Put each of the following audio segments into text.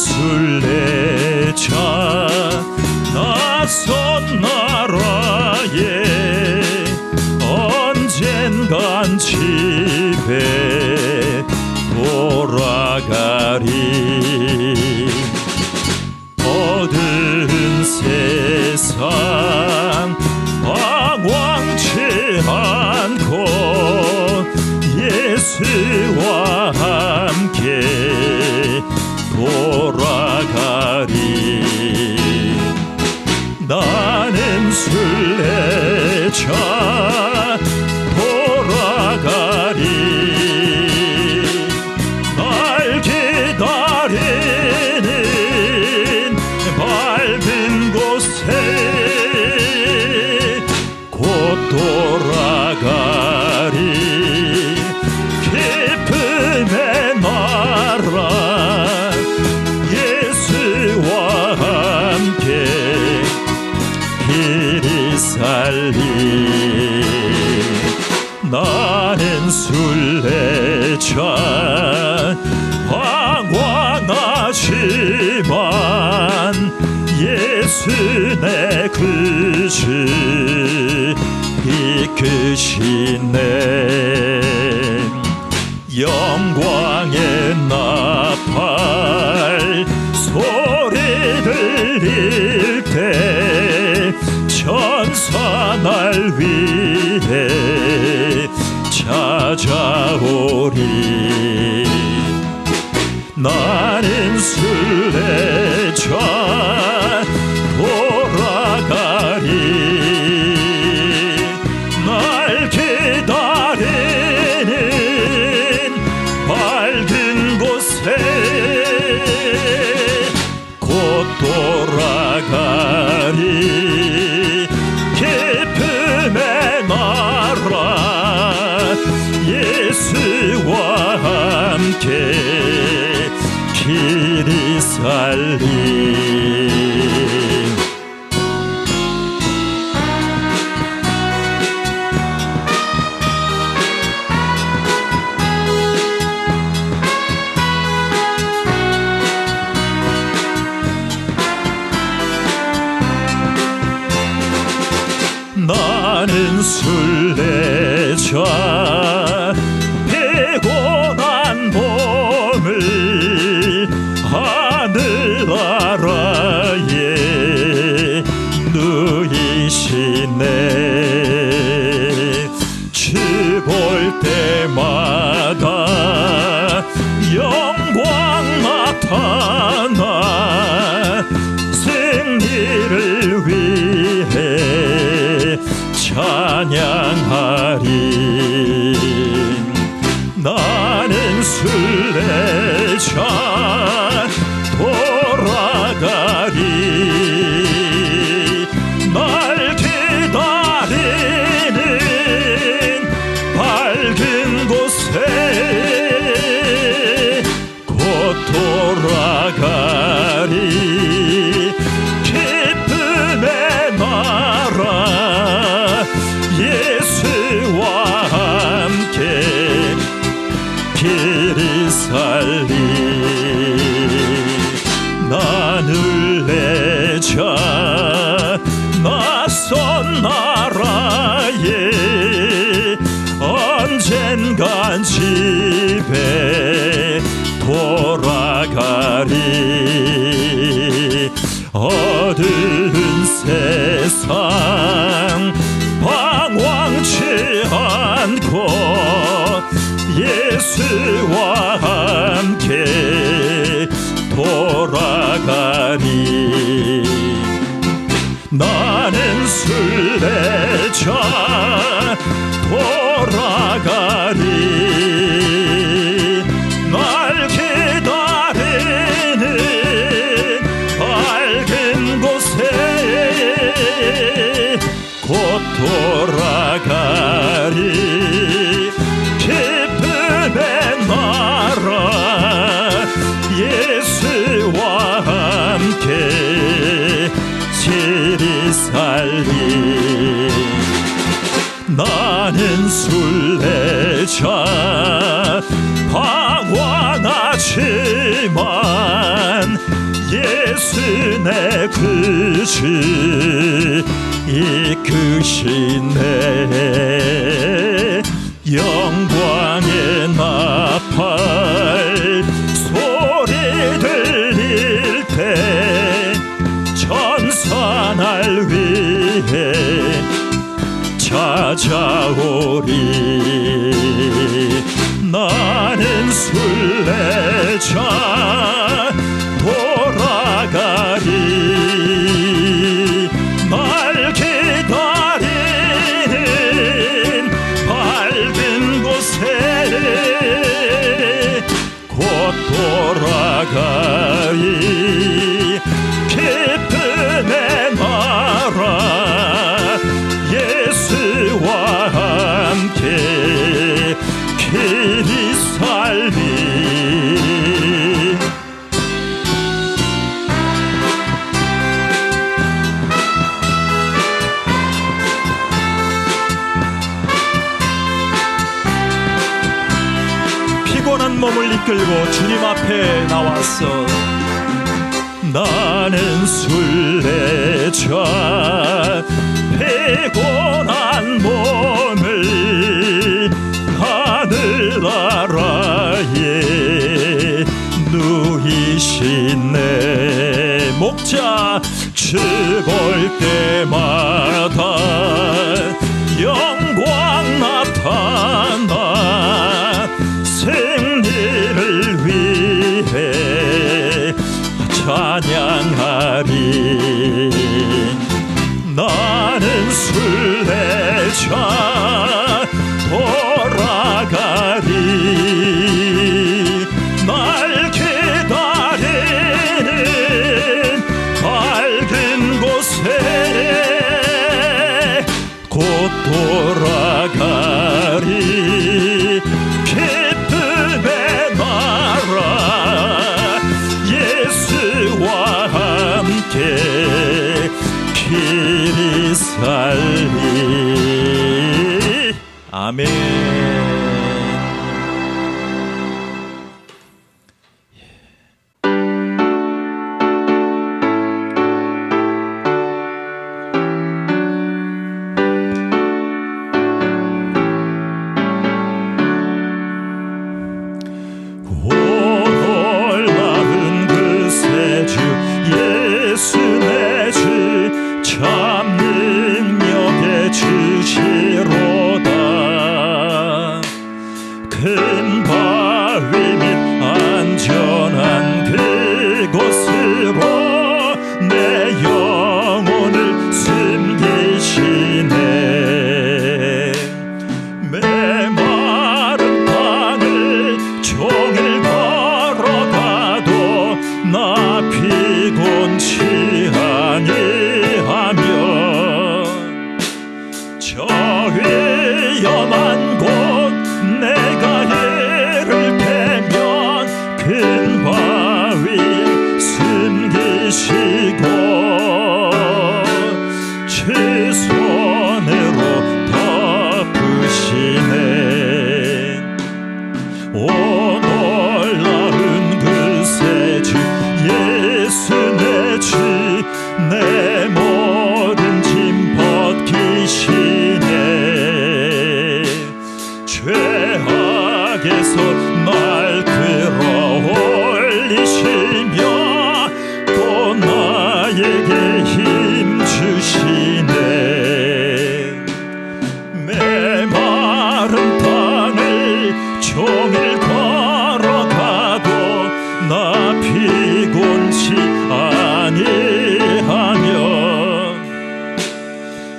순례자 낯선 나라에 언젠간 집에 돌아가리. 어두운 세상 방황치 않고 예수와 함께 돌아가리. 나는 순례자 돌아가리. 날 기다리는 밝은 곳에 곧 돌아가리. 기쁨의 나라 예수와 함께 길이 살리. 나는 순례자 방황하지만 예수 내 구주 이끄시네. 영광의 나팔 소리 들릴 때 천사 날 위해 찾아오리. 나는 순례자 돌아가리. 날 기다리는 밝은 곳에 곧 돌아가리. 기쁨의 나라 예수와 함께 길이 살리. 나는 순례자 피곤한 몸을 하늘나라에 누이시네. 주 볼 때마다 영광 나타나 승리를 위해 찬양하리. 나는 순례자 돌아가리. 날 기다리는 밝은 곳에 곧 돌아가리. 기쁨의 나라 예수와 함께 길이 살리. 나는 순례자 낯선 나라에 언젠간 집에 돌아가리. 어두운 세상 방황치 않고 예수와 함께 돌아가리. 나는 순례자 돌아가리. 날 기다리는 밝은 곳에 곧 돌아가리. 기쁨의 나라 예수와 함께 길이 살리. 나는 순례자 방황하지만 내 그지 이끄시네. 영광의 나팔 소리 들릴 때 천사날 위해 찾아오리. 나는 순례자 돌아가리. 날 기다리는 밝은 곳에 곧 돌아가리. 깊은 내 나라 예수와 함께 길이 살리. 피곤한 몸을 이끌고 주님 앞에 나왔어. 나는 순례자 피곤한 몸을 하늘나라에 누이시네. 목자 죽을 때마다 영광 나타나 승리를 위해 찬양하리. 나는 순례자 돌아가리. 날 기다리는 밝은 곳에 곧 돌아가리. 기쁨의 나라 예수와 함께 길이 살리. 아멘. 예수 내 주 참 능력의 주시로다. 큰 바위 및 안전한 그곳으로 내 영혼을 숨기시네. 메마른 땅을 종일 걸어가도 나 피곤치 아니하며 저 위험한 곳 내가 예를 대면 큰 바위 숨기시고 주 손으로 덮으시네. 오 놀라운 그새 주 예수 내 주 내 모든 짐 벗기시네. 죄악에서 날 끌어올리시며 또 나에게 힘 주시네. 메마른 땅을 종일 걸어가도 나 피곤치 아니하며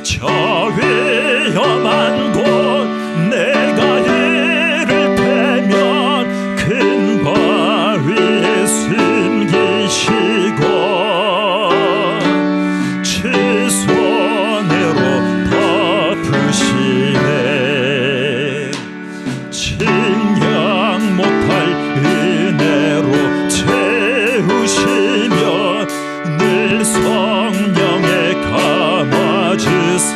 저 위험한 곳 내가 예를 대면 큰 바위에 숨기시고 주 손으로 덮으시네. 측량 못할 은혜로 채우시며 늘 성령에 감아주사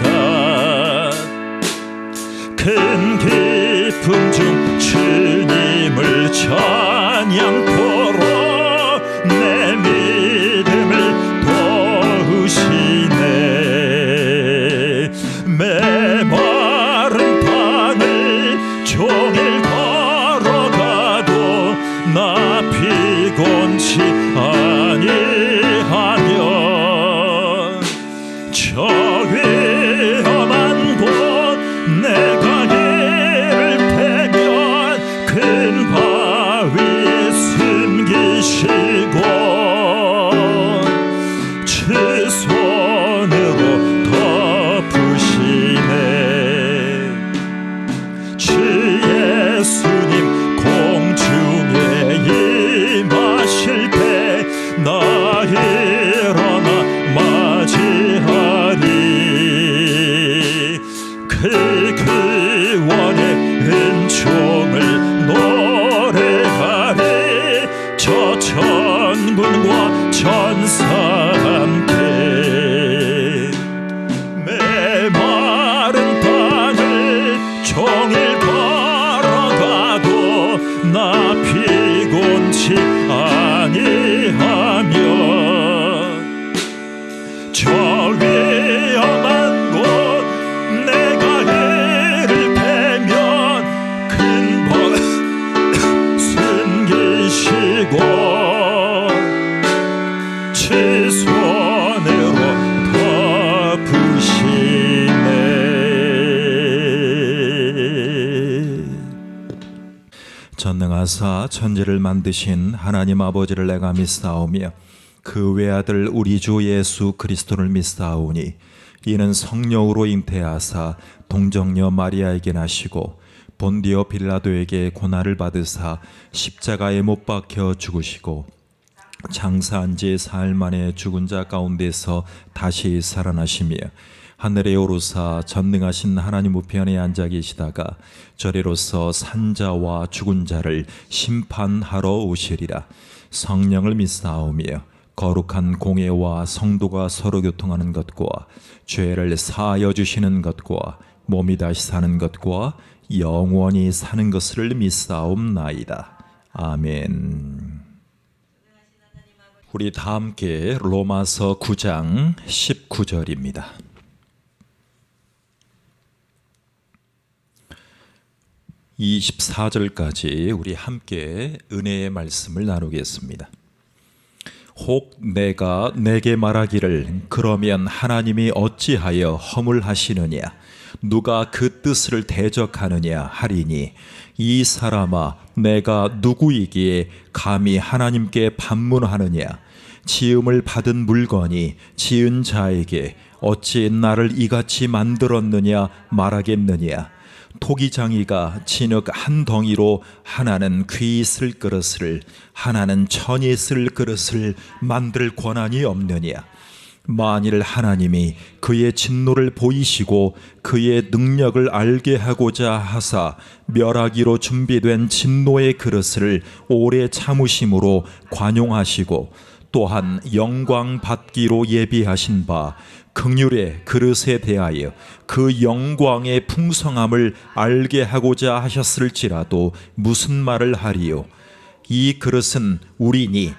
큰 기쁨 중 주님을 찬양토록 내 믿음을 피곤치 아니하며 저 위험한 곳 내가 해를 대면 큰 법 숨기시고 손으로 덮으시네. 전능하사 천지를 만드신 하나님 아버지를 내가 믿사오며 그 외아들 우리 주 예수 그리스도를 믿사오니 이는 성령으로 잉태하사 동정녀 마리아에게 나시고 본디오 빌라도에게 고난을 받으사 십자가에 못 박혀 죽으시고 장사한 지 사흘 만에 죽은 자 가운데서 다시 살아나시며 하늘에 오르사 전능하신 하나님 우편에 앉아 계시다가 저리로서 산자와 죽은 자를 심판하러 오시리라. 성령을 믿사오며 거룩한 공예와 성도가 서로 교통하는 것과 죄를 사하여 주시는 것과 몸이 다시 사는 것과 영원히 사는 것을 믿사옵나이다. 아멘. 우리 다 함께 로마서 9장 19절입니다. 이 24절까지 우리 함께 은혜의 말씀을 나누겠습니다. 혹 내가 내게 말하기를 그러면 하나님이 어찌하여 허물하시느냐 누가 그 뜻을 대적하느냐 하리니 이 사람아 내가 누구이기에 감히 하나님께 반문하느냐 지음을 받은 물건이 지은 자에게 어찌 나를 이같이 만들었느냐 말하겠느냐 토기장이가 진흙 한 덩이로 하나는 귀 쓸 그릇을 하나는 천이 쓸 그릇을 만들 권한이 없느냐 만일 하나님이 그의 진노를 보이시고 그의 능력을 알게 하고자 하사 멸하기로 준비된 진노의 그릇을 오래 참으심으로 관용하시고 또한 영광 받기로 예비하신 바 긍휼의 그릇에 대하여 그 영광의 풍성함을 알게 하고자 하셨을지라도 무슨 말을 하리요 이 그릇은 우리니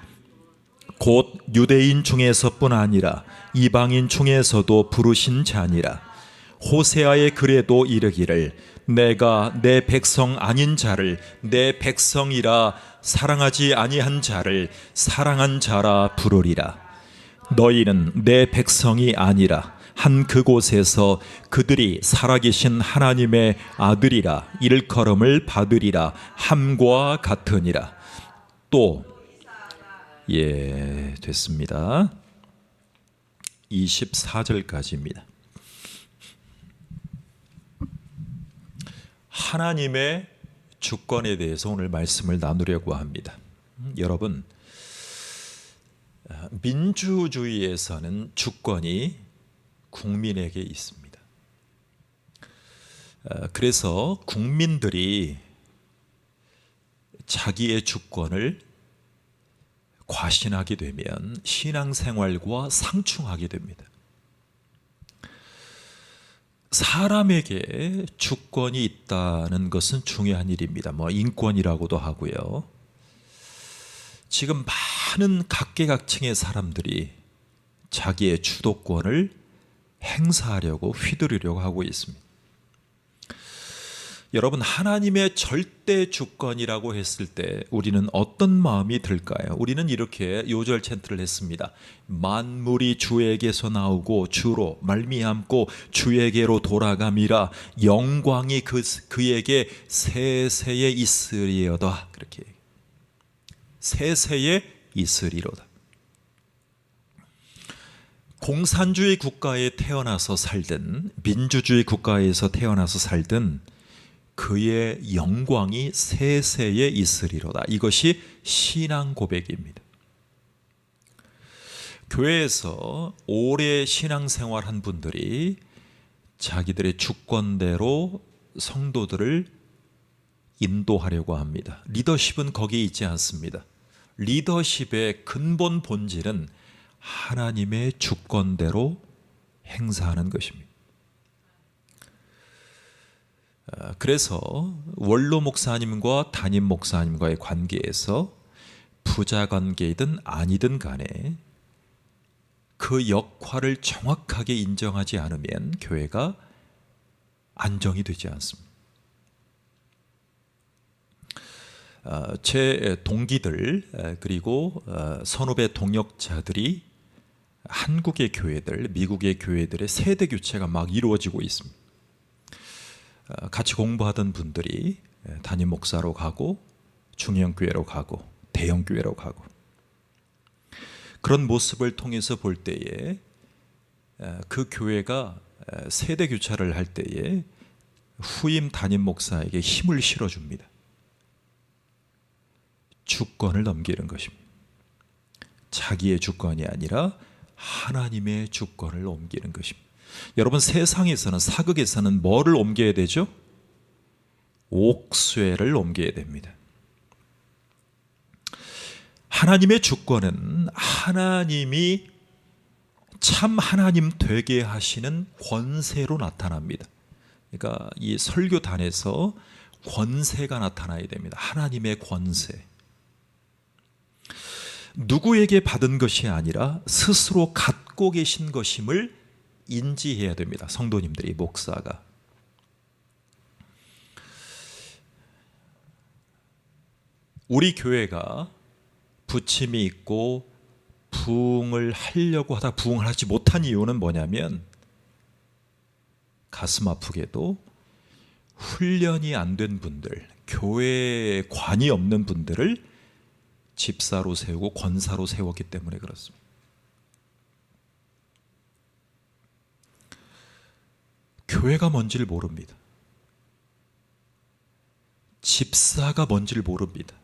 곧 유대인 중에서뿐 아니라 이방인 중에서도 부르신 자니라. 호세아의 글에도 이르기를 내가 내 백성 아닌 자를 내 백성이라 사랑하지 아니한 자를 사랑한 자라 부르리라. 너희는 내 백성이 아니라 한 그곳에서 그들이 살아계신 하나님의 아들이라 일컬음을 받으리라 함과 같으니라. 또 됐습니다. 24절까지입니다. 하나님의 주권에 대해서 오늘 말씀을 나누려고 합니다. 여러분, 민주주의에서는 주권이 국민에게 있습니다. 그래서 국민들이 자기의 주권을 과신하게 되면 신앙생활과 상충하게 됩니다. 사람에게 주권이 있다는 것은 중요한 일입니다. 인권이라고도 하고요. 지금 많은 각계각층의 사람들이 자기의 주도권을 행사하려고 휘두르려고 하고 있습니다. 여러분, 하나님의 절대 주권이라고 했을 때 우리는 어떤 마음이 들까요? 우리는 이렇게 요절 챈트를 했습니다. 만물이 주에게서 나오고 주로 말미암고 주에게로 돌아감이라 영광이 그에게 세세에 있으리로다. 그렇게 세세에 있으리로다. 공산주의 국가에 태어나서 살든 민주주의 국가에서 태어나서 살든 그의 영광이 세세에 있으리로다. 이것이 신앙 고백입니다. 교회에서 오래 신앙생활한 분들이 자기들의 주권대로 성도들을 인도하려고 합니다. 리더십은 거기에 있지 않습니다. 리더십의 근본 본질은 하나님의 주권대로 행사하는 것입니다. 그래서 원로 목사님과 담임 목사님과의 관계에서 부자 관계이든 아니든 간에 그 역할을 정확하게 인정하지 않으면 교회가 안정이 되지 않습니다. 제 동기들 그리고 선후배 동역자들이 한국의 교회들, 미국의 교회들의 세대 교체가 막 이루어지고 있습니다. 같이 공부하던 분들이 담임 목사로 가고 중형교회로 가고 대형교회로 가고, 그런 모습을 통해서 볼 때에 그 교회가 세대 교체를 할 때에 후임 담임 목사에게 힘을 실어줍니다. 주권을 넘기는 것입니다. 자기의 주권이 아니라 하나님의 주권을 옮기는 것입니다. 여러분, 세상에서는, 사극에서는 뭐를 옮겨야 되죠? 옥쇠를 옮겨야 됩니다. 하나님의 주권은 하나님이 참 하나님 되게 하시는 권세로 나타납니다. 그러니까 이 설교단에서 권세가 나타나야 됩니다. 하나님의 권세. 누구에게 받은 것이 아니라 스스로 갖고 계신 것임을 인지해야 됩니다. 성도님들이, 목사가. 우리 교회가 부침이 있고 부흥을 하려고 하다 부흥을 하지 못한 이유는 뭐냐면, 가슴 아프게도 훈련이 안 된 분들, 교회에 관이 없는 분들을 집사로 세우고 권사로 세웠기 때문에 그렇습니다. 교회가 뭔지를 모릅니다. 집사가 뭔지를 모릅니다.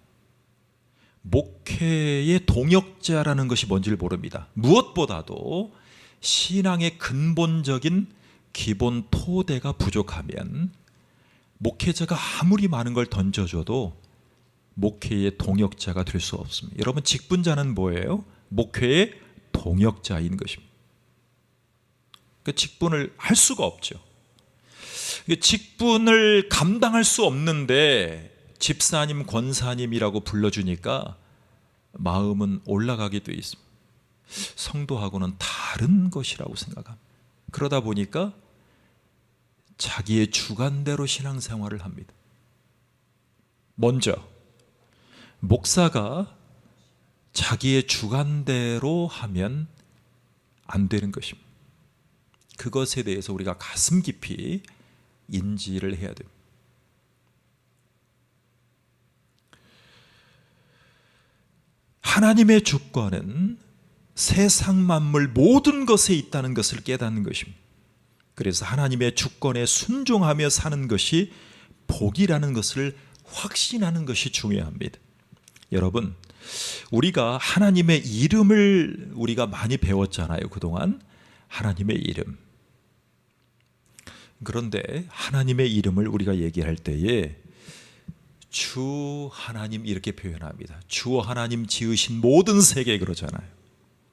목회의 동역자라는 것이 뭔지를 모릅니다. 무엇보다도 신앙의 근본적인 기본 토대가 부족하면 목회자가 아무리 많은 걸 던져줘도 목회의 동역자가 될 수 없습니다. 여러분, 직분자는 뭐예요? 목회의 동역자인 것입니다. 그 직분을 할 수가 없죠. 직분을 감당할 수 없는데 집사님, 권사님이라고 불러주니까 마음은 올라가게 돼 있습니다. 성도하고는 다른 것이라고 생각합니다. 그러다 보니까 자기의 주관대로 신앙생활을 합니다. 먼저 목사가 자기의 주관대로 하면 안 되는 것입니다. 그것에 대해서 우리가 가슴 깊이 인지를 해야 됩니다. 하나님의 주권은 세상 만물 모든 것에 있다는 것을 깨닫는 것입니다. 그래서 하나님의 주권에 순종하며 사는 것이 복이라는 것을 확신하는 것이 중요합니다. 여러분, 우리가 하나님의 이름을 우리가 많이 배웠잖아요. 그동안 하나님의 이름. 그런데 하나님의 이름을 우리가 얘기할 때에 주 하나님 이렇게 표현합니다. 주 하나님 지으신 모든 세계 그러잖아요.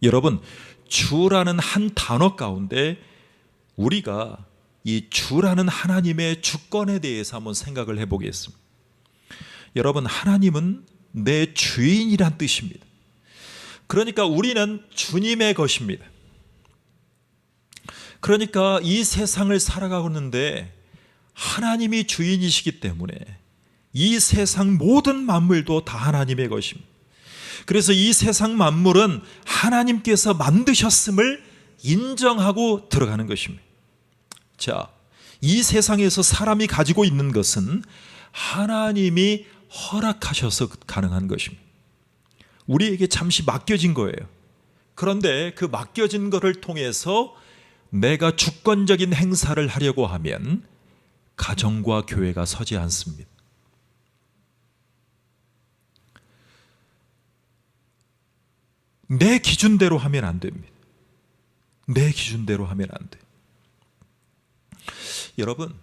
여러분, 주라는 한 단어 가운데 우리가 이 주라는 하나님의 주권에 대해서 한번 생각을 해보겠습니다. 여러분, 하나님은 내 주인이란 뜻입니다. 그러니까 우리는 주님의 것입니다. 그러니까 이 세상을 살아가고 있는데 하나님이 주인이시기 때문에 이 세상 모든 만물도 다 하나님의 것입니다. 그래서 이 세상 만물은 하나님께서 만드셨음을 인정하고 들어가는 것입니다. 자, 이 세상에서 사람이 가지고 있는 것은 하나님이 허락하셔서 가능한 것입니다. 우리에게 잠시 맡겨진 거예요. 그런데 그 맡겨진 것을 통해서 내가 주권적인 행사를 하려고 하면 가정과 교회가 서지 않습니다. 내 기준대로 하면 안 됩니다. 내 기준대로 하면 안 돼요. 여러분,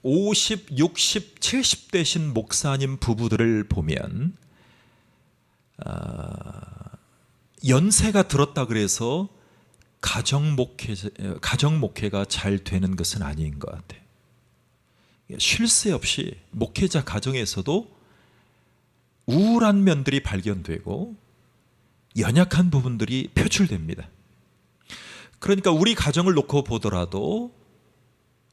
50, 60, 70 되신 목사님 부부들을 보면 연세가 들었다 그래서 가정 목회가 잘 되는 것은 아닌 것 같아요. 쉴 새 없이 목회자 가정에서도 우울한 면들이 발견되고 연약한 부분들이 표출됩니다. 그러니까 우리 가정을 놓고 보더라도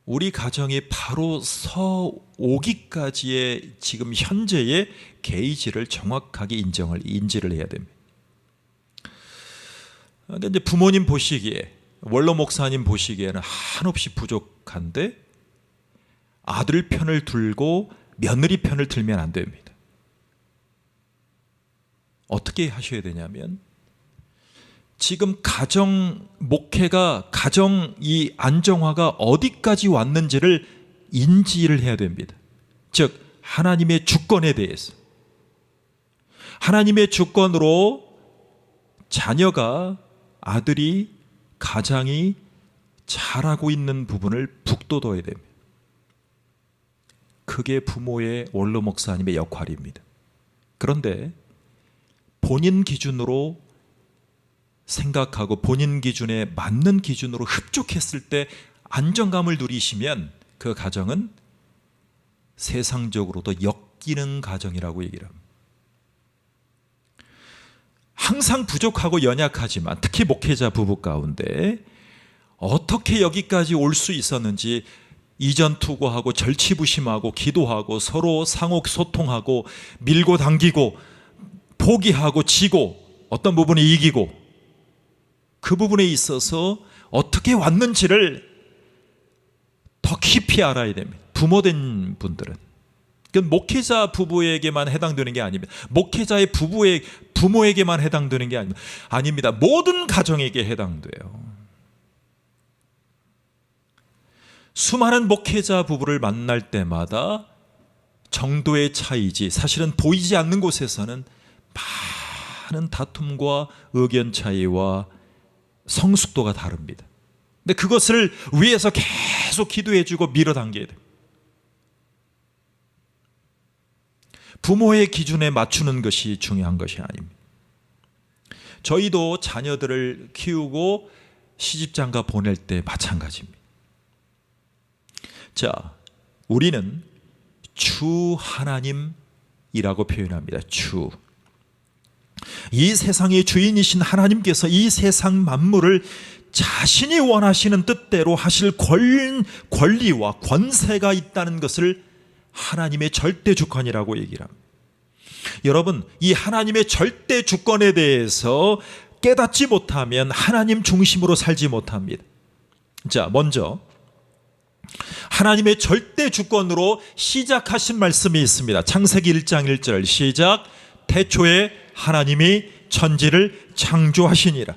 우리 가정이 바로 서 오기까지의 지금 현재의 게이지를 정확하게 인지를 해야 됩니다. 그런데 이제 부모님 보시기에, 원로 목사님 보시기에는 한없이 부족한데 아들 편을 들고 며느리 편을 들면 안 됩니다. 어떻게 하셔야 되냐면, 지금 가정 목회가, 가정 이 안정화가 어디까지 왔는지를 인지를 해야 됩니다. 즉 하나님의 주권에 대해서, 하나님의 주권으로 자녀가, 아들이, 가장이 잘하고 있는 부분을 북돋워야 됩니다. 그게 부모의, 원로 목사님의 역할입니다. 그런데 본인 기준으로 생각하고 본인 기준에 맞는 기준으로 흡족했을 때 안정감을 누리시면 그 가정은 세상적으로도 역기능 가정이라고 얘기를 합니다. 항상 부족하고 연약하지만 특히 목회자 부부 가운데 어떻게 여기까지 올 수 있었는지 이전투구하고 절치부심하고 기도하고 서로 상호 소통하고 밀고 당기고 포기하고 지고 어떤 부분에 이기고 그 부분에 있어서 어떻게 왔는지를 더 깊이 알아야 됩니다. 부모된 분들은. 그건 목회자 부부에게만 해당되는 게 아닙니다. 목회자의 부모에게만 해당되는 게 아닙니다. 모든 가정에게 해당돼요. 수많은 목회자 부부를 만날 때마다 정도의 차이지, 사실은 보이지 않는 곳에서는 많은 다툼과 의견 차이와 성숙도가 다릅니다. 근데 그것을 위해서 계속 기도해주고 밀어당겨야 돼요. 부모의 기준에 맞추는 것이 중요한 것이 아닙니다. 저희도 자녀들을 키우고 시집장가 보낼 때 마찬가지입니다. 자, 우리는 주 하나님이라고 표현합니다. 주. 이 세상의 주인이신 하나님께서 이 세상 만물을 자신이 원하시는 뜻대로 하실 권리와 권세가 있다는 것을 하나님의 절대 주권이라고 얘기를 합니다. 여러분, 이 하나님의 절대 주권에 대해서 깨닫지 못하면 하나님 중심으로 살지 못합니다. 자, 먼저 하나님의 절대 주권으로 시작하신 말씀이 있습니다. 창세기 1장 1절 시작. 태초에 하나님이 천지를 창조하시니라.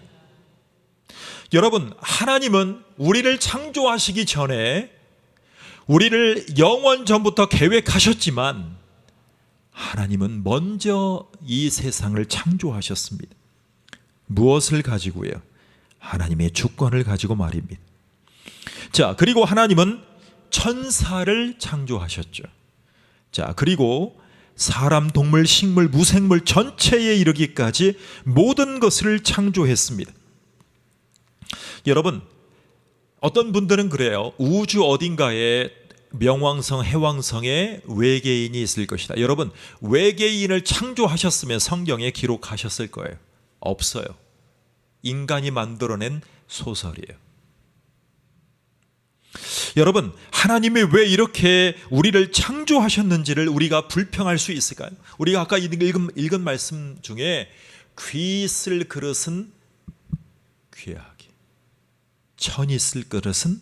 여러분, 하나님은 우리를 창조하시기 전에 우리를 영원 전부터 계획하셨지만 하나님은 먼저 이 세상을 창조하셨습니다. 무엇을 가지고요? 하나님의 주권을 가지고 말입니다. 자, 그리고 하나님은 천사를 창조하셨죠. 자, 그리고 사람, 동물, 식물, 무생물 전체에 이르기까지 모든 것을 창조했습니다. 여러분, 어떤 분들은 그래요. 우주 어딘가에 명왕성, 해왕성에 외계인이 있을 것이다. 여러분, 외계인을 창조하셨으면 성경에 기록하셨을 거예요. 없어요. 인간이 만들어낸 소설이에요. 여러분, 하나님이 왜 이렇게 우리를 창조하셨는지를 우리가 불평할 수 있을까요? 우리가 아까 읽은 말씀 중에 귀 쓸 그릇은 귀하게, 천이 쓸 그릇은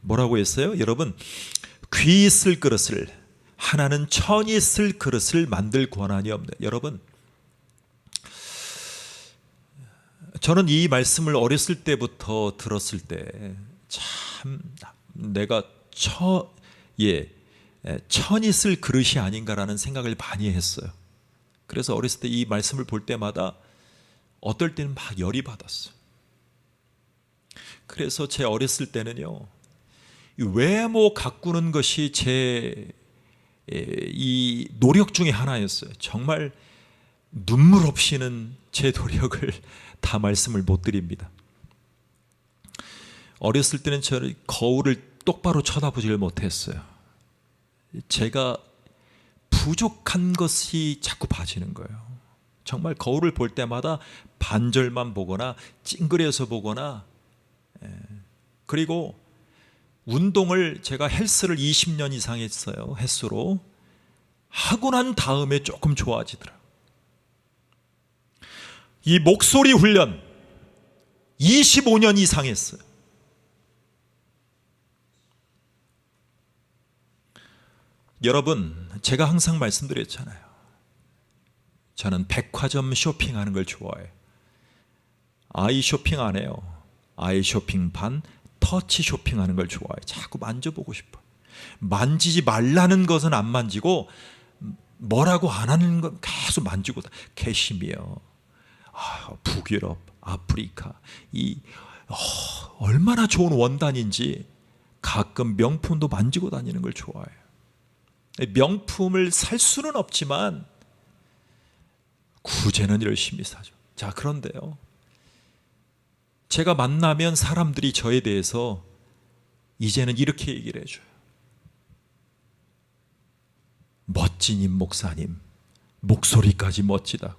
뭐라고 했어요? 여러분, 귀 쓸 그릇을, 하나는 천이 쓸 그릇을 만들 권한이 없네. 여러분, 저는 이 말씀을 어렸을 때부터 들었을 때 참 내가 천이 쓸 그릇이 아닌가라는 생각을 많이 했어요. 그래서 어렸을 때 이 말씀을 볼 때마다 어떨 때는 막 열이 받았어요. 그래서 제 어렸을 때는요, 외모 가꾸는 것이 제 이 노력 중에 하나였어요. 정말 눈물 없이는 제 노력을 다 말씀을 못 드립니다. 어렸을 때는 저 거울을 똑바로 쳐다보지를 못했어요. 제가 부족한 것이 자꾸 봐지는 거예요. 정말 거울을 볼 때마다 반절만 보거나 찡그려서 보거나, 그리고 운동을 제가 헬스를 20년 이상 했어요. 헬스로. 하고 난 다음에 조금 좋아지더라고요. 이 목소리 훈련 25년 이상 했어요. 여러분, 제가 항상 말씀드렸잖아요. 저는 백화점 쇼핑하는 걸 좋아해요. 아이 쇼핑 안 해요. 아이 쇼핑 반, 터치 쇼핑하는 걸 좋아해요. 자꾸 만져보고 싶어요. 만지지 말라는 것은 안 만지고 뭐라고 안 하는 건 계속 만지고, 캐시미어, 북유럽, 아프리카, 얼마나 좋은 원단인지 가끔 명품도 만지고 다니는 걸 좋아해요. 명품을 살 수는 없지만 구제는 열심히 사죠. 자, 그런데요, 제가 만나면 사람들이 저에 대해서 이제는 이렇게 얘기를 해줘요. 멋진 임 목사님, 목소리까지 멋지다고.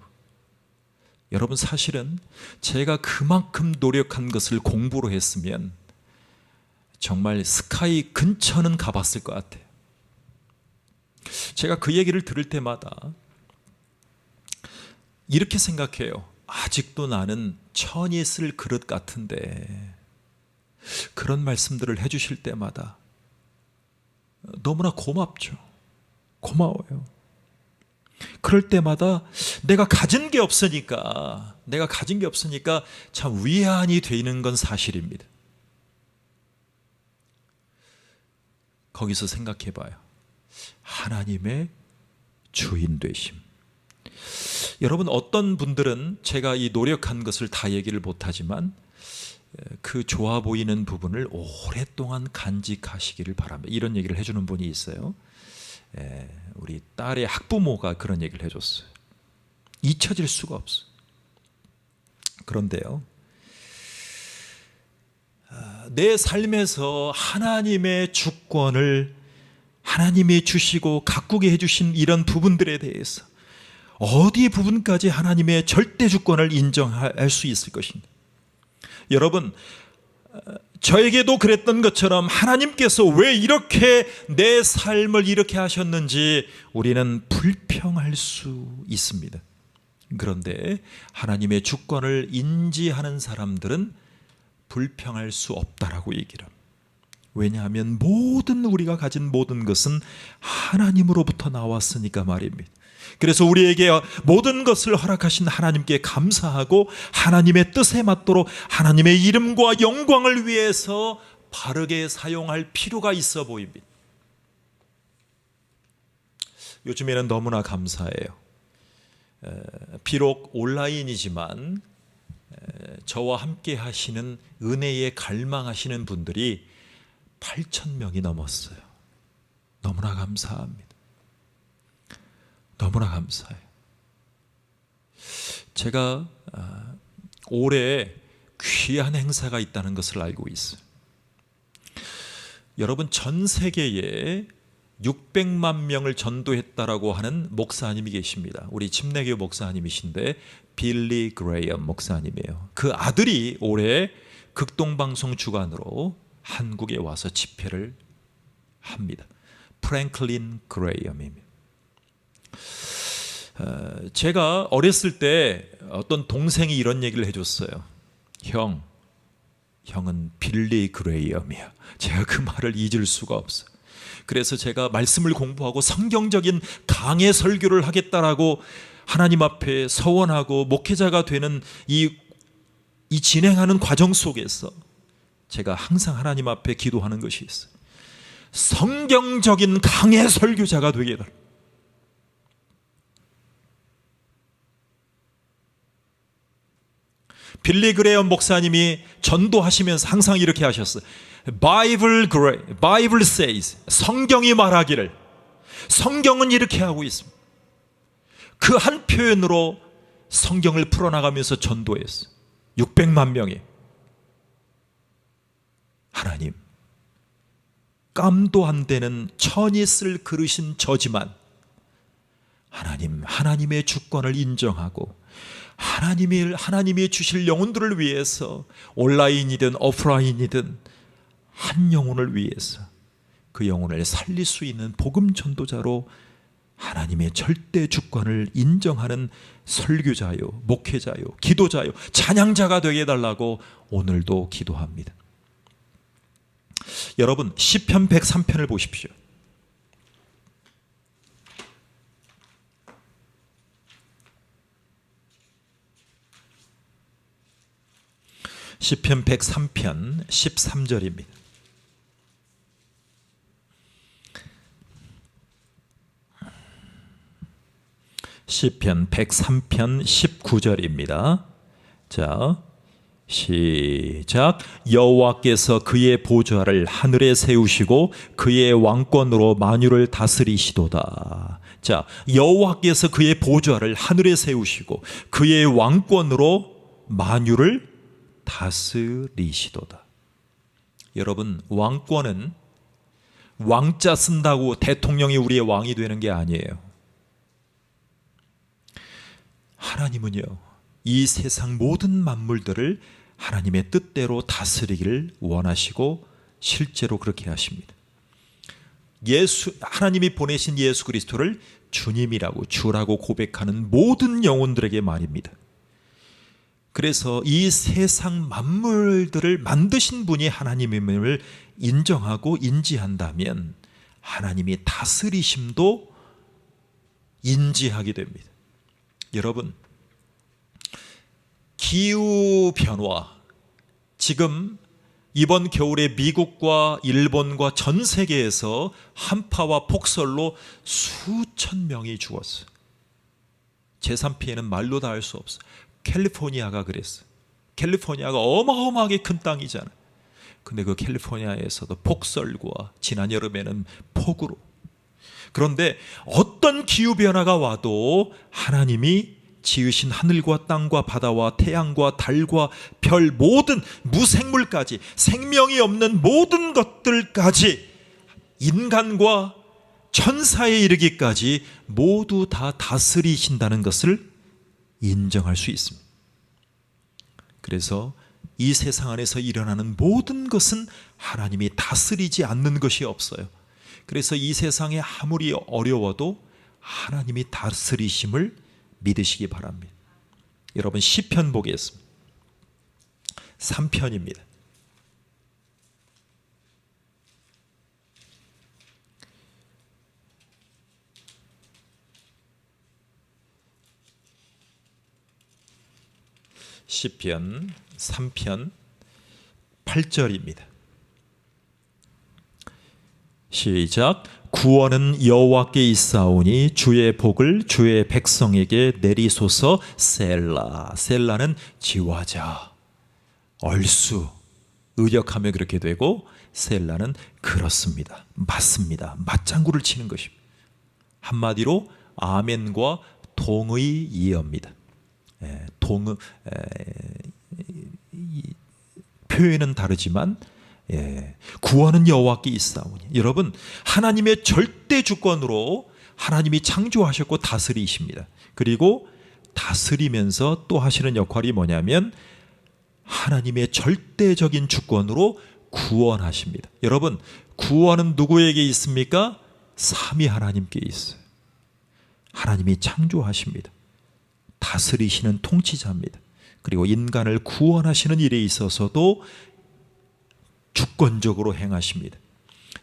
여러분, 사실은 제가 그만큼 노력한 것을 공부로 했으면 정말 스카이 근처는 가봤을 것 같아요. 제가 그 얘기를 들을 때마다 이렇게 생각해요. 아직도 나는 천이 쓸 그릇 같은데. 그런 말씀들을 해주실 때마다 너무나 고맙죠. 고마워요. 그럴 때마다 내가 가진 게 없으니까 참 위안이 되는 건 사실입니다. 거기서 생각해 봐요. 하나님의 주인 되심. 여러분, 어떤 분들은 제가 이 노력한 것을 다 얘기를 못하지만 그 좋아 보이는 부분을 오랫동안 간직하시기를 바랍니다. 이런 얘기를 해주는 분이 있어요. 우리 딸의 학부모가 그런 얘기를 해줬어요. 잊혀질 수가 없어요. 그런데요, 내 삶에서 하나님의 주권을 하나님이 주시고 가꾸게 해주신 이런 부분들에 대해서 어디 부분까지 하나님의 절대 주권을 인정할 수 있을 것인가? 여러분, 저에게도 그랬던 것처럼 하나님께서 왜 이렇게 내 삶을 이렇게 하셨는지 우리는 불평할 수 있습니다. 그런데 하나님의 주권을 인지하는 사람들은 불평할 수 없다라고 얘기를 합니다. 왜냐하면 우리가 가진 모든 것은 하나님으로부터 나왔으니까 말입니다. 그래서 우리에게 모든 것을 허락하신 하나님께 감사하고 하나님의 뜻에 맞도록 하나님의 이름과 영광을 위해서 바르게 사용할 필요가 있어 보입니다. 요즘에는 너무나 감사해요. 비록 온라인이지만 저와 함께 하시는 은혜에 갈망하시는 분들이 8,000명이 넘었어요. 너무나 감사합니다. 너무나 감사해요. 제가 올해 귀한 행사가 있다는 것을 알고 있어요. 여러분, 전 세계에 600만 명을 전도했다라고 하는 목사님이 계십니다. 우리 침례교 목사님이신데 빌리 그레이엄 목사님이에요. 그 아들이 올해 극동방송 주관으로 한국에 와서 집회를 합니다. 프랭클린 그레이엄입니다. 제가 어렸을 때 어떤 동생이 이런 얘기를 해줬어요. 형은 빌리 그레이엄이야. 제가 그 말을 잊을 수가 없어요. 그래서 제가 말씀을 공부하고 성경적인 강해 설교를 하겠다라고 하나님 앞에 서원하고 목회자가 되는 이 진행하는 과정 속에서 제가 항상 하나님 앞에 기도하는 것이 있어요. 성경적인 강해 설교자가 되게 해달라. 빌리 그레이엄 목사님이 전도하시면서 항상 이렇게 하셨어요. Bible says, 성경이 말하기를, 성경은 이렇게 하고 있습니다. 그 한 표현으로 성경을 풀어나가면서 전도했어요. 600만 명이. 하나님, 깜도 안 되는 천이 쓸 그릇인 저지만 하나님, 하나님의 주권을 인정하고 하나님이 주실 영혼들을 위해서 온라인이든 오프라인이든 한 영혼을 위해서 그 영혼을 살릴 수 있는 복음 전도자로 하나님의 절대 주권을 인정하는 설교자요, 목회자요, 기도자요, 찬양자가 되게 해달라고 오늘도 기도합니다. 여러분, 시편 103편을 보십시오. 시편 103편 13절입니다. 시편 103편 19절입니다. 자, 시작. 여호와께서 그의 보좌를 하늘에 세우시고 그의 왕권으로 만유를 다스리시도다. 자, 여호와께서 그의 보좌를 하늘에 세우시고 그의 왕권으로 만유를 다스리시도다. 여러분, 왕권은 왕자 쓴다고 대통령이 우리의 왕이 되는 게 아니에요. 하나님은요, 이 세상 모든 만물들을 하나님의 뜻대로 다스리기를 원하시고 실제로 그렇게 하십니다. 하나님이 보내신 예수 그리스도를 주님이라고, 주라고 고백하는 모든 영혼들에게 말입니다. 그래서 이 세상 만물들을 만드신 분이 하나님임을 인정하고 인지한다면 하나님이 다스리심도 인지하게 됩니다. 여러분, 기후변화, 지금 이번 겨울에 미국과 일본과 전 세계에서 한파와 폭설로 수천 명이 죽었어요. 제3피해는 말로 다 할 수 없어요. 캘리포니아가 그랬어요. 캘리포니아가 어마어마하게 큰 땅이잖아요. 근데 그 캘리포니아에서도 폭설과 지난 여름에는 폭우로. 그런데 어떤 기후변화가 와도 하나님이 지으신 하늘과 땅과 바다와 태양과 달과 별, 모든 무생물까지, 생명이 없는 모든 것들까지, 인간과 천사에 이르기까지 모두 다 다스리신다는 것을 인정할 수 있습니다. 그래서 이 세상 안에서 일어나는 모든 것은 하나님이 다스리지 않는 것이 없어요. 그래서 이 세상에 아무리 어려워도 하나님이 다스리심을 믿으시기 바랍니다. 여러분, 시편 보겠습니다. 3편입니다. 시편 3편 8절입니다. 시작. 구원은 여호와께 있사오니 주의 복을 주의 백성에게 내리소서. 셀라. 셀라는 지화자, 얼쑤, 의역하면 그렇게 되고, 셀라는 그렇습니다, 맞습니다, 맞장구를 치는 것입니다. 한마디로 아멘과 동의 이어입니다. 표현은 다르지만 구원은 여호와께 있사오니. 여러분, 하나님의 절대 주권으로 하나님이 창조하셨고 다스리십니다. 그리고 다스리면서 또 하시는 역할이 뭐냐면 하나님의 절대적인 주권으로 구원하십니다. 여러분, 구원은 누구에게 있습니까? 삼위 하나님께 있어요. 하나님이 창조하십니다. 다스리시는 통치자입니다. 그리고 인간을 구원하시는 일에 있어서도 주권적으로 행하십니다.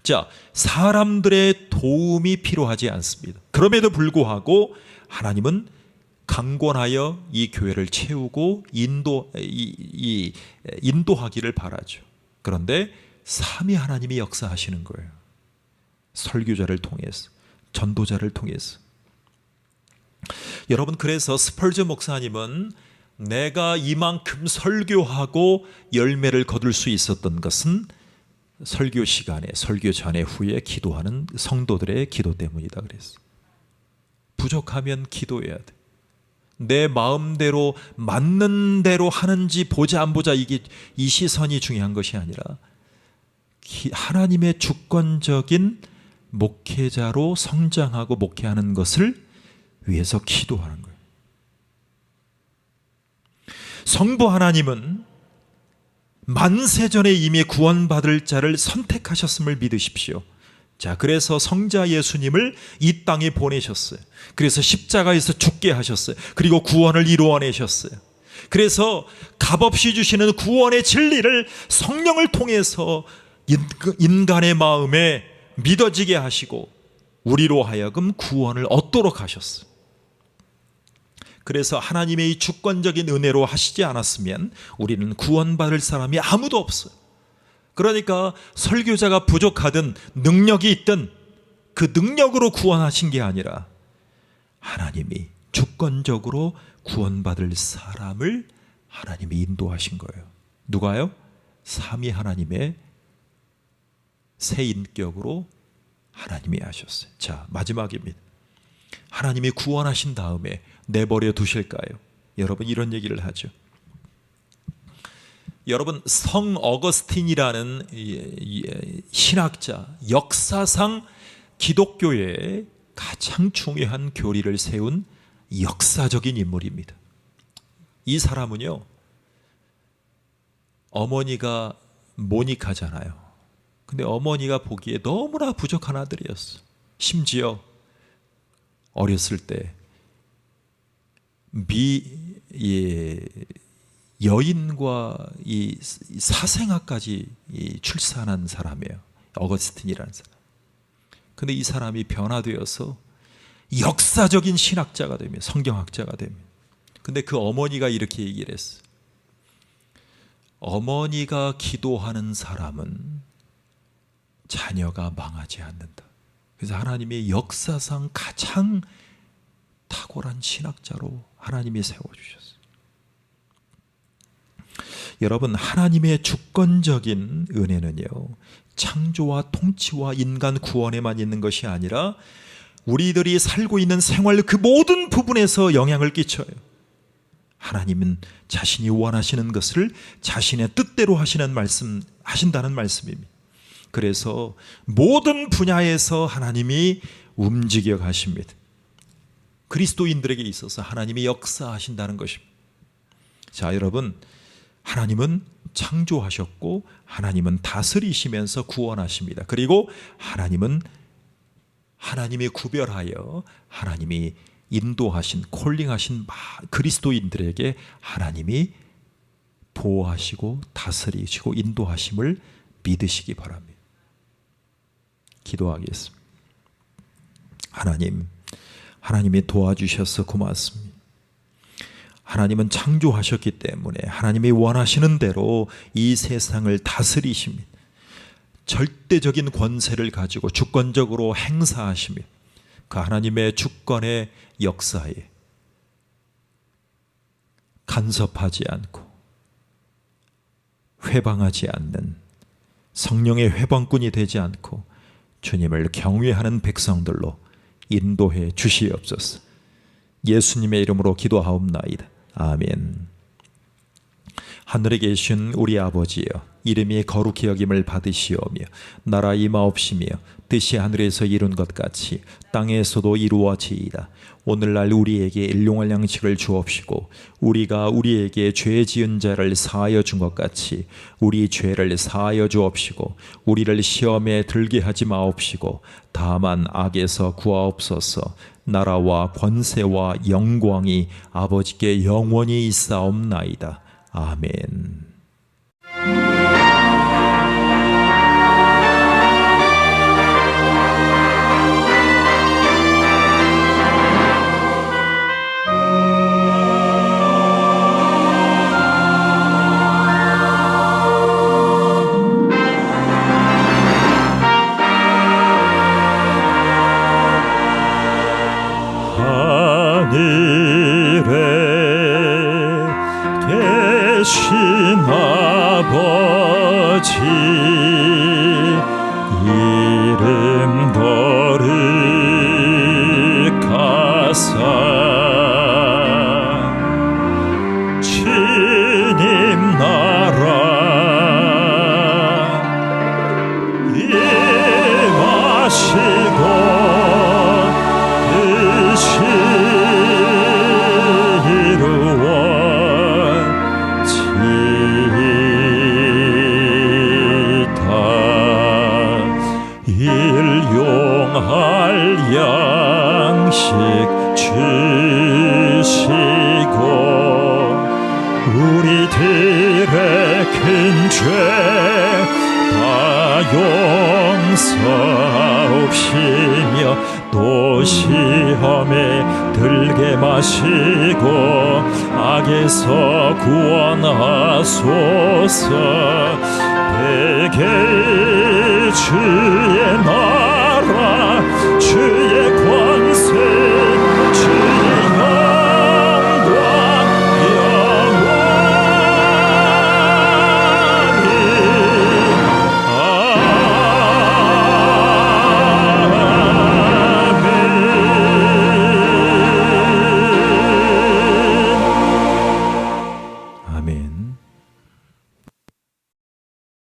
자, 사람들의 도움이 필요하지 않습니다. 그럼에도 불구하고 하나님은 강권하여 이 교회를 채우고 인도하기를 바라죠. 그런데 삼위 하나님이 역사하시는 거예요. 설교자를 통해서, 전도자를 통해서. 여러분, 그래서 스펄전 목사님은 내가 이만큼 설교하고 열매를 거둘 수 있었던 것은 설교 시간에, 설교 전에 후에 기도하는 성도들의 기도 때문이다 그랬어요. 부족하면 기도해야 돼. 내 마음대로 맞는 대로 하는지 보자 안 보자, 이 시선이 중요한 것이 아니라 하나님의 주권적인 목회자로 성장하고 목회하는 것을 위해서 기도하는 거예요. 성부 하나님은 만세전에 이미 구원받을 자를 선택하셨음을 믿으십시오. 자, 그래서 성자 예수님을 이 땅에 보내셨어요. 그래서 십자가에서 죽게 하셨어요. 그리고 구원을 이루어내셨어요. 그래서 값없이 주시는 구원의 진리를 성령을 통해서 인간의 마음에 믿어지게 하시고 우리로 하여금 구원을 얻도록 하셨어요. 그래서 하나님의 이 주권적인 은혜로 하시지 않았으면 우리는 구원받을 사람이 아무도 없어요. 그러니까 설교자가 부족하든 능력이 있든 그 능력으로 구원하신 게 아니라 하나님이 주권적으로 구원받을 사람을 하나님이 인도하신 거예요. 누가요? 삼위 하나님의 새 인격으로 하나님이 하셨어요. 자, 마지막입니다. 하나님이 구원하신 다음에 내버려 두실까요? 여러분, 이런 얘기를 하죠. 여러분, 성 어거스틴이라는 신학자, 역사상 기독교의 가장 중요한 교리를 세운 역사적인 인물입니다. 이 사람은요, 어머니가 모니카잖아요. 근데 어머니가 보기에 너무나 부족한 아들이었어. 심지어 어렸을 때 여인과 이 사생아까지 출산한 사람이에요. 어거스틴이라는 사람. 근데 이 사람이 변화되어서 역사적인 신학자가 되며 성경학자가 되며. 근데 그 어머니가 이렇게 얘기를 했어요. 어머니가 기도하는 사람은 자녀가 망하지 않는다. 그래서 하나님이 역사상 가장 탁월한 신학자로 하나님이 세워주셨어요. 여러분, 하나님의 주권적인 은혜는요, 창조와 통치와 인간 구원에만 있는 것이 아니라 우리들이 살고 있는 생활 그 모든 부분에서 영향을 끼쳐요. 하나님은 자신이 원하시는 것을 자신의 뜻대로 하신다는 말씀입니다. 그래서 모든 분야에서 하나님이 움직여 가십니다. 그리스도인들에게 있어서 하나님이 역사하신다는 것입니다. 자, 여러분, 하나님은 창조하셨고 하나님은 다스리시면서 구원하십니다. 그리고 하나님이 구별하여 하나님이 인도하신, 콜링하신 그리스도인들에게 하나님이 보호하시고 다스리시고 인도하심을 믿으시기 바랍니다. 기도하겠습니다. 하나님이 도와주셔서 고맙습니다. 하나님은 창조하셨기 때문에 하나님이 원하시는 대로 이 세상을 다스리십니다. 절대적인 권세를 가지고 주권적으로 행사하십니다. 그 하나님의 주권의 역사에 간섭하지 않고 회방하지 않는 성령의 회방꾼이 되지 않고 주님을 경외하는 백성들로 인도해 주시옵소서. 예수님의 이름으로 기도하옵나이다. 아멘. 하늘에 계신 우리 아버지여, 이름이 거룩히 여김을 받으시오며 나라 임하옵시며 뜻이 하늘에서 이룬 것 같이 땅에서도 이루어지이다. 오늘날 우리에게 일용할 양식을 주옵시고 우리가 우리에게 죄 지은 자를 사하여 준 것 같이 우리 죄를 사하여 주옵시고 우리를 시험에 들게 하지 마옵시고 다만 악에서 구하옵소서. 나라와 권세와 영광이 아버지께 영원히 있사옵나이다. 아멘. 하신 아버지 이름 거룩하사 주님 나라 시험에 들게 마시고 악에서 구원하소서. 대개의 주